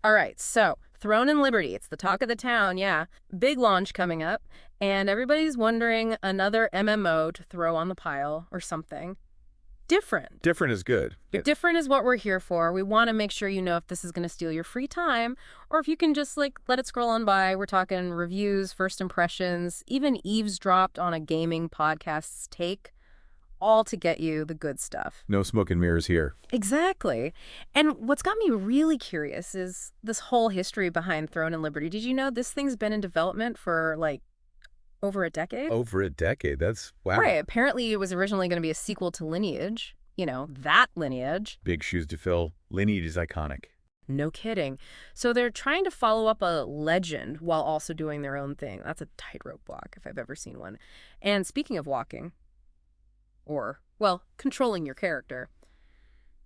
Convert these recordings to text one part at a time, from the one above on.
All right, so Throne and Liberty, it's the talk of the town, yeah. Big launch coming up, and everybody's wondering another MMO to throw on the pile or something. Different. Different is good. Different is what we're here for. We want to make sure you know if this is going to steal your free time or if you can just let it scroll on by. We're talking reviews, first impressions, even eavesdropped on a gaming podcast's take, all to get you the good stuff. No smoke and mirrors here. Exactly. And what's got me really curious is this whole history behind Throne and Liberty. Did you know this thing's been in development for over a decade? Over a decade. That's wow. Right. Apparently, it was originally going to be a sequel to Lineage. You know, that Lineage. Big shoes to fill. Lineage is iconic. No kidding. So they're trying to follow up a legend while also doing their own thing. That's a tightrope walk if I've ever seen one. And speaking of walking, or, well, controlling your character,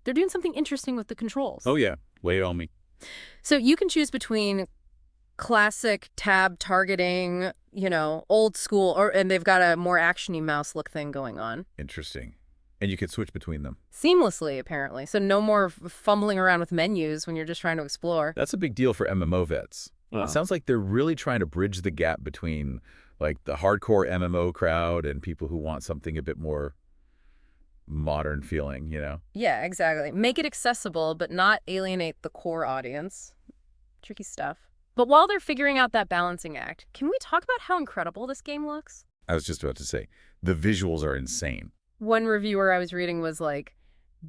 they're doing something interesting with the controls. Oh, yeah. Lay it on me. So you can choose between classic tab targeting, old school, and they've got a more actiony mouse look thing going on. Interesting. And you can switch between them. Seamlessly, apparently. So no more fumbling around with menus when you're just trying to explore. That's a big deal for MMO vets. Wow. It sounds like they're really trying to bridge the gap between the hardcore MMO crowd and people who want something a bit more modern feeling, Yeah, exactly. Make it accessible, but not alienate the core audience. Tricky stuff. But while they're figuring out that balancing act, can we talk about how incredible this game looks? I was just about to say, the visuals are insane. One reviewer I was reading was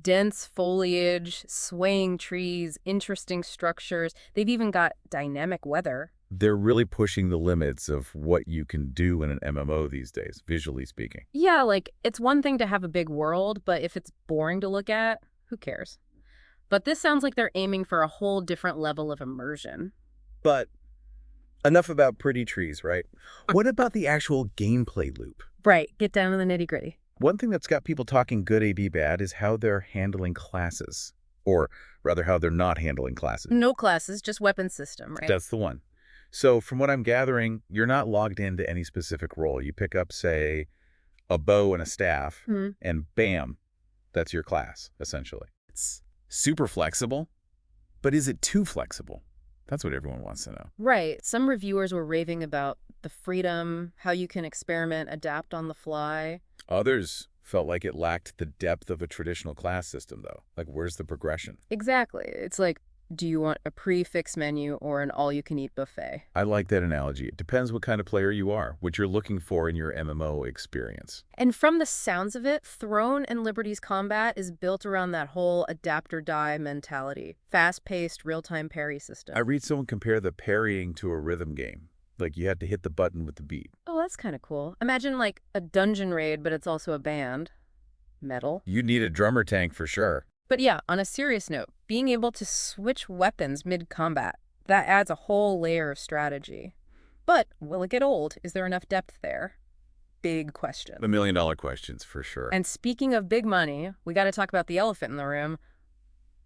dense foliage, swaying trees, interesting structures. They've even got dynamic weather. They're really pushing the limits of what you can do in an MMO these days, visually speaking. Yeah, it's one thing to have a big world, but if it's boring to look at, who cares? But this sounds like they're aiming for a whole different level of immersion. But enough about pretty trees, right? What about the actual gameplay loop? Right, get down to the nitty-gritty. One thing that's got people talking good A.B. bad is how they're handling classes. Or rather, how they're not handling classes. No classes, just weapon system, right? That's the one. So from what I'm gathering, you're not logged into any specific role. You pick up, say, a bow and a staff, and bam, that's your class, essentially. It's super flexible, but is it too flexible? That's what everyone wants to know. Right. Some reviewers were raving about the freedom, how you can experiment, adapt on the fly. Others felt like it lacked the depth of a traditional class system, though. Where's the progression? Exactly. It's do you want a prefix menu or an all-you-can-eat buffet? I like that analogy. It depends what kind of player you are, what you're looking for in your MMO experience. And from the sounds of it, Throne and Liberty's combat is built around that whole adapt-or-die mentality. Fast-paced, real-time parry system. I read someone compare the parrying to a rhythm game. You had to hit the button with the beat. Oh, that's kind of cool. Imagine a dungeon raid, but it's also a band. Metal. You need a drummer tank for sure. But yeah, on a serious note, being able to switch weapons mid-combat, that adds a whole layer of strategy. But will it get old? Is there enough depth there? Big question. The million-dollar questions, for sure. And speaking of big money, we got to talk about the elephant in the room.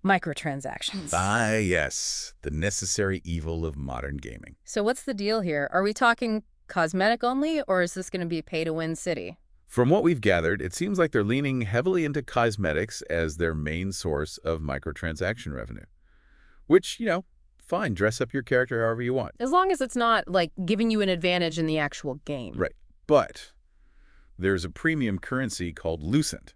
Microtransactions. Ah, yes. The necessary evil of modern gaming. So what's the deal here? Are we talking cosmetic only, or is this going to be a pay-to-win city? From what we've gathered, it seems like they're leaning heavily into cosmetics as their main source of microtransaction revenue. Which, fine, dress up your character however you want. As long as it's not, giving you an advantage in the actual game. Right. But there's a premium currency called Lucent,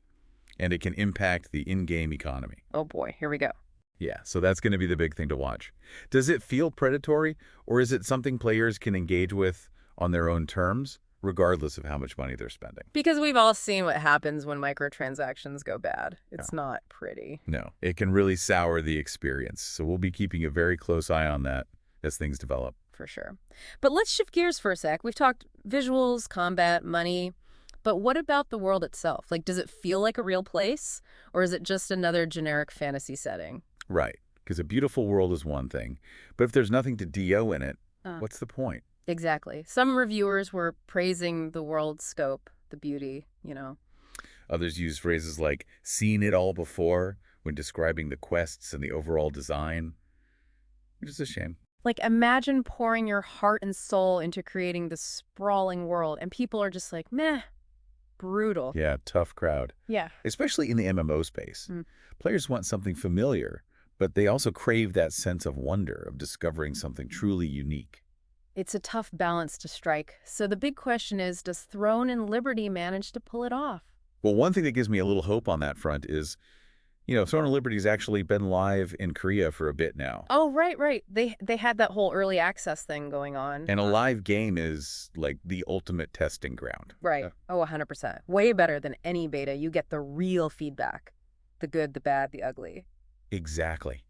and it can impact the in-game economy. Oh boy, here we go. Yeah, so that's going to be the big thing to watch. Does it feel predatory, or is it something players can engage with on their own terms, regardless of how much money they're spending? Because we've all seen what happens when microtransactions go bad. It's not pretty. No, it can really sour the experience. So we'll be keeping a very close eye on that as things develop. For sure. But let's shift gears for a sec. We've talked visuals, combat, money. But what about the world itself? Does it feel like a real place? Or is it just another generic fantasy setting? Right. Because a beautiful world is one thing. But if there's nothing to DO in it, what's the point? Exactly. Some reviewers were praising the world's scope, the beauty, Others use phrases like seen it all before when describing the quests and the overall design, which is a shame. Imagine pouring your heart and soul into creating this sprawling world, and people are just meh, brutal. Yeah, tough crowd. Yeah. Especially in the MMO space. Players want something familiar, but they also crave that sense of wonder, of discovering something truly unique. It's a tough balance to strike. So the big question is, does Throne and Liberty manage to pull it off? Well, one thing that gives me a little hope on that front is, Throne of Liberty's actually been live in Korea for a bit now. Oh, right, right. They had that whole early access thing going on. And a live game is like the ultimate testing ground. Right. Yeah. Oh, 100%. Way better than any beta. You get the real feedback. The good, the bad, the ugly. Exactly.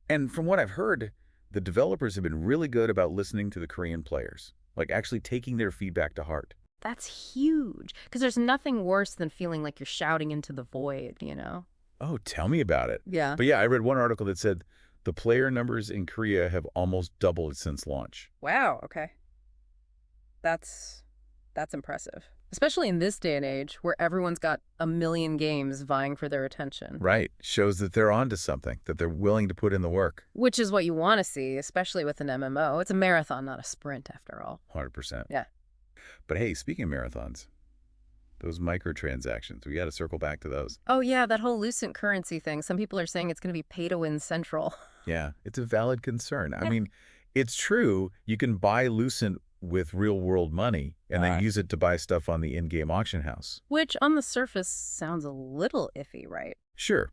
And from what I've heard, the developers have been really good about listening to the Korean players, like actually taking their feedback to heart. That's huge. Because there's nothing worse than feeling like you're shouting into the void, you know? Oh, tell me about it. Yeah. But yeah, I read one article that said the player numbers in Korea have almost doubled since launch. Wow, okay. That's impressive. Especially in this day and age where everyone's got a million games vying for their attention. Right. Shows that they're onto something, that they're willing to put in the work. Which is what you want to see, especially with an MMO. It's a marathon, not a sprint, after all. 100%. Yeah. But hey, speaking of marathons, those microtransactions, we got to circle back to those. Oh, yeah, that whole Lucent currency thing. Some people are saying it's going to be pay-to-win central. Yeah, it's a valid concern. I mean, it's true. You can buy Lucent with real-world money and then use it to buy stuff on the in-game auction house. Which, on the surface, sounds a little iffy, right? Sure.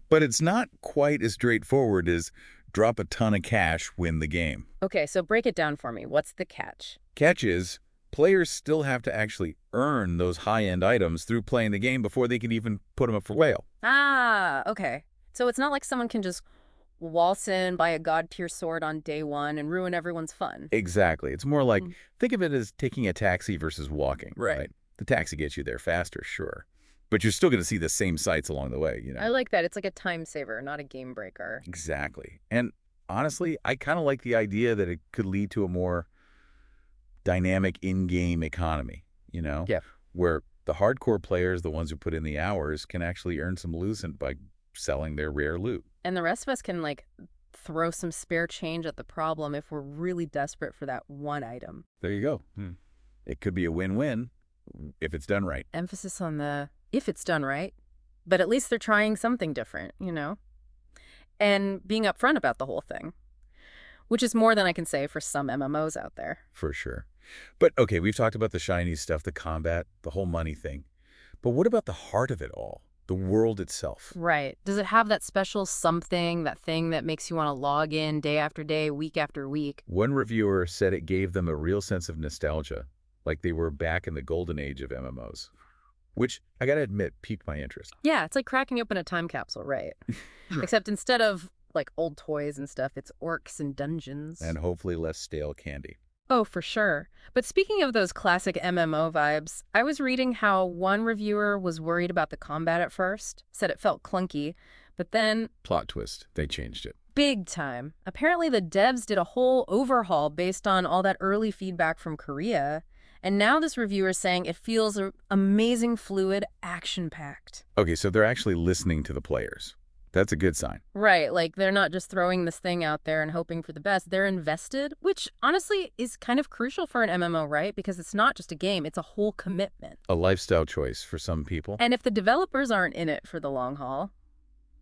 But it's not quite as straightforward as drop a ton of cash, win the game. Okay, so break it down for me. What's the catch? Catch is, players still have to actually earn those high-end items through playing the game before they can even put them up for sale. Ah, okay. So it's not like someone can just waltz in, buy a god-tier sword on day one, and ruin everyone's fun. Exactly. It's more like, think of it as taking a taxi versus walking. Right. The taxi gets you there faster, sure. But you're still going to see the same sights along the way, I like that. It's like a time saver, not a game breaker. Exactly. And honestly, I kind of like the idea that it could lead to a more dynamic in-game economy, Yeah. where the hardcore players, the ones who put in the hours, can actually earn some Lucent by selling their rare loot. And the rest of us can, like, throw some spare change at the problem if we're really desperate for that one item. There you go. It could be a win-win if it's done right. Emphasis on the if it's done right. But at least they're trying something different, And being upfront about the whole thing. Which is more than I can say for some MMOs out there. For sure. But, okay, we've talked about the shiny stuff, the combat, the whole money thing. But what about the heart of it all? The world itself? Right. Does it have that special something, that thing that makes you want to log in day after day, week after week? One reviewer said it gave them a real sense of nostalgia, like they were back in the golden age of MMOs. Which, I gotta admit, piqued my interest. Yeah, it's like cracking open a time capsule, right? Except instead of, like, old toys and stuff, it's orcs and dungeons. And hopefully less stale candy. Oh, for sure. But speaking of those classic MMO vibes, I was reading how one reviewer was worried about the combat at first, said it felt clunky, but then... Plot twist. They changed it. Big time. Apparently the devs did a whole overhaul based on all that early feedback from Korea, and now this reviewer is saying it feels amazing, fluid, action-packed. Okay, so they're actually listening to the players. That's a good sign. Right, like they're not just throwing this thing out there and hoping for the best. They're invested, which honestly is kind of crucial for an MMO, right? Because it's not just a game, it's a whole commitment. A lifestyle choice for some people. And if the developers aren't in it for the long haul,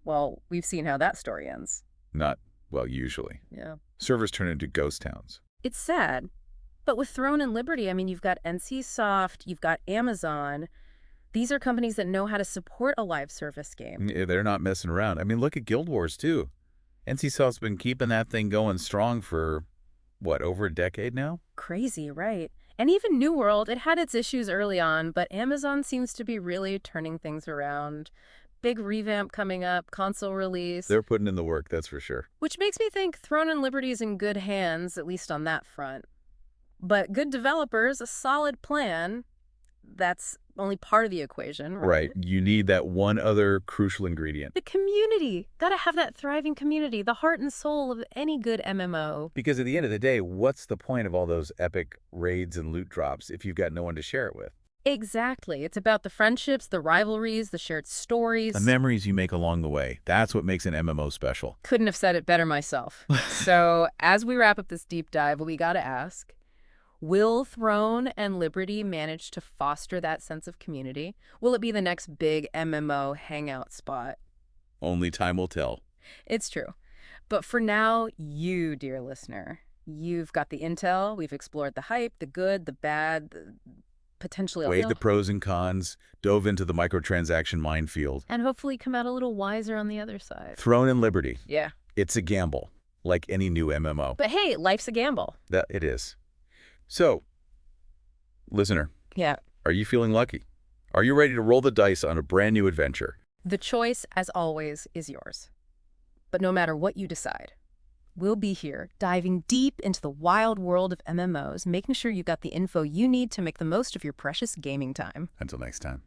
well, we've seen how that story ends. Not, well, usually. Yeah. Servers turn into ghost towns. It's sad. But with Throne and Liberty, I mean, you've got NCSoft, you've got Amazon. These are companies that know how to support a live service game. Yeah, they're not messing around. I mean, look at Guild Wars, too. NCSoft's been keeping that thing going strong for, what, over a decade now? Crazy, right? And even New World, it had its issues early on, but Amazon seems to be really turning things around. Big revamp coming up, console release. They're putting in the work, that's for sure. Which makes me think Throne and Liberty is in good hands, at least on that front. But good developers, a solid plan, that's only part of the equation, right? Right. You need that one other crucial ingredient. The community. Gotta have that thriving community, the heart and soul of any good MMO. Because at the end of the day, what's the point of all those epic raids and loot drops if you've got no one to share it with? Exactly. It's about the friendships, the rivalries, the shared stories. The memories you make along the way. That's what makes an MMO special. Couldn't have said it better myself. So as we wrap up this deep dive, we gotta ask, will Throne and Liberty manage to foster that sense of community? Will it be the next big MMO hangout spot? Only time will tell. It's true. But for now, you, dear listener, you've got the intel. We've explored the hype, the good, the bad, the potentially Weighed the pros and cons, dove into the microtransaction minefield. and hopefully come out a little wiser on the other side. Throne and Liberty. Yeah. It's a gamble, like any new MMO. But hey, life's a gamble. That it is. So, listener, Yeah. are you feeling lucky? Are you ready to roll the dice on a brand new adventure? The choice, as always, is yours. But no matter what you decide, we'll be here diving deep into the wild world of MMOs, making sure you got the info you need to make the most of your precious gaming time. Until next time.